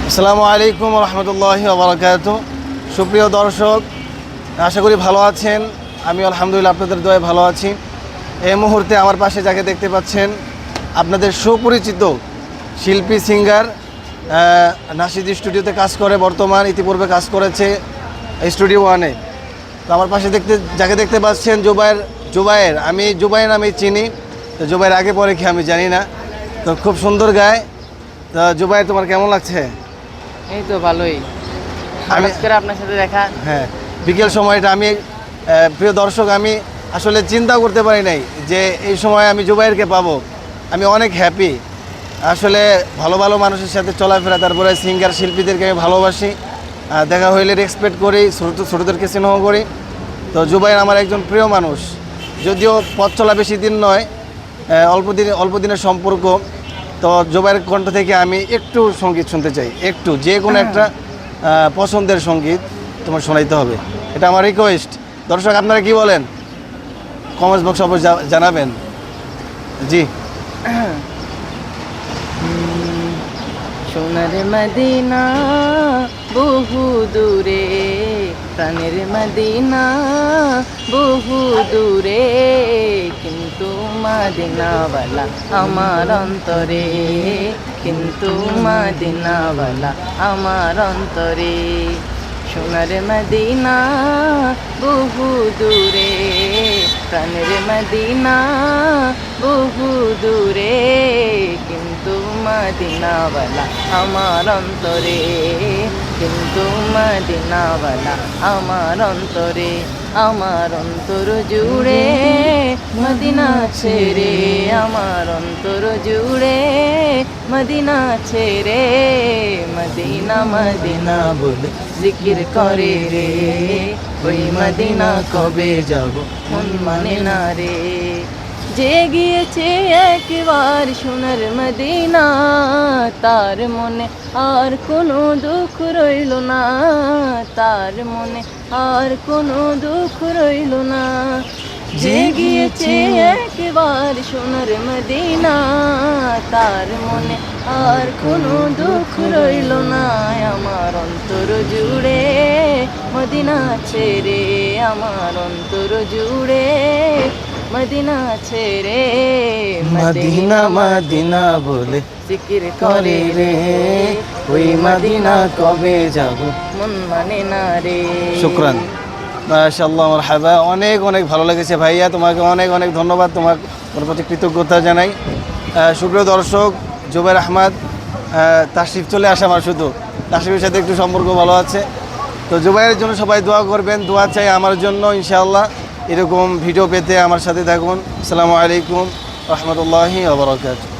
আসসালামু আলাইকুম রহমতুল্লাহি ওয়া বারাকাতুহু। সুপ্রিয় দর্শক, আশা করি ভালো আছেন। আমি আলহামদুলিল্লাহ আপনাদের দয়ায় ভালো আছি। এই মুহূর্তে আমার পাশে যাকে দেখতে পাচ্ছেন, আপনাদের সুপরিচিত শিল্পী সিঙ্গার, নাশিদ স্টুডিওতে কাজ করে বর্তমান, ইতিপূর্বে কাজ করেছে স্টুডিও ওয়ানে। তো আমার পাশে যাকে দেখতে পাচ্ছেন জুবায়ের। আমি জুবায়ের নামে চিনি, তো জুবায়ের আগে পরে কি আমি জানি না। তো খুব সুন্দর গায়। তো জুবায়ের, তোমার কেমন লাগছে? এই তো ভালোই। আজকে আপনার সাথে দেখা। হ্যাঁ, বিকেল সময়টা আমি প্রিয় দর্শক, আমি আসলে চিন্তা করতে পারি নাই যে এই সময় আমি জুবায়েরকে পাবো। আমি অনেক হ্যাপি। আসলে ভালো ভালো মানুষের সাথে চলাফেরা, তারপরে সিঙ্গার শিল্পীদেরকে আমি ভালোবাসি, দেখা হইলে রেসপেক্ট করি, ছোটোদেরকে স্নেহ করি। তো জুবায়ের আমার একজন প্রিয় মানুষ, যদিও পথ চলা বেশি দিন নয়, অল্প দিনের সম্পর্ক। তো জুবায়ের কণ্ঠ থেকে আমি একটু সঙ্গীত শুনতে চাই, একটু যে কোনো একটা পছন্দের সঙ্গীত তোমার শোনাইতে হবে, এটা আমার রিকোয়েস্ট। দর্শক আপনারা কি বলেন? কমেন্টস বক্স অবশ্যই জানাবেন। জি। সোনার মদিনা বহু দূরে, প্রাণের মদিনা বহু দূরে, কিন্তু মদিনাওয়ালা আমার অন্তরে, কিন্তু মদিনাওয়ালা আমার অন্তরে। সোনার মদিনা বহু দূরে, প্রাণের মদিনা বহু দূরে, কিন্তু মদিনাওয়ালা আমার অন্তরে, কিন্তু মদিনাওয়ালা আমার অন্তরে। আমার অন্তর জুড়ে মদিনা ছেড়ে, আমার অন্তর জুড়ে মদিনা ছেড়ে, মদিনা মদিনা বলে জিকির করে রে, ওই মদিনা কবে যাব মন মানে না রে। যে গিয়েছে একবার সোনার মদিনা, তার মনে আর কোনো দুঃখ রইল না, তার মনে আর কোনো দুঃখ রইল না। যে গিয়েছে একবার সোনার মদিনা, তার মনে আর কোনো দুঃখ রইল না। আমার অন্তর জুড়ে মদিনা ছেড়ে, আমার অন্তর জুড়ে মদিনা ছেড়ে, মদিনা মদিনা বলে জিকির করে রে, ওই মদিনা কবে যাব মন মানে না রে। শুকরান, মাশাআল্লাহ, মারহাবা। অনেক অনেক ভালো লেগেছে ভাইয়া, তোমাকে অনেক অনেক ধন্যবাদ, তোমার প্রতি কৃতজ্ঞতা জানাই। সুপ্রিয় দর্শক, জুবায়ের আহমদ, তাশরিফ চলে আসে আমার, শুধু তাশরিফের সাথে একটু সম্পর্ক ভালো আছে। তো জুবায়ের জন্য সবাই দোয়া করবেন, দোয়া চাই আমার জন্য ইনশাআল্লাহ। এরকম ভিডিও পেতে আমার সাথে থাকুন। আসসালামু আলাইকুম রহমতুল্লাহি ওয়া বারাকাতুহু।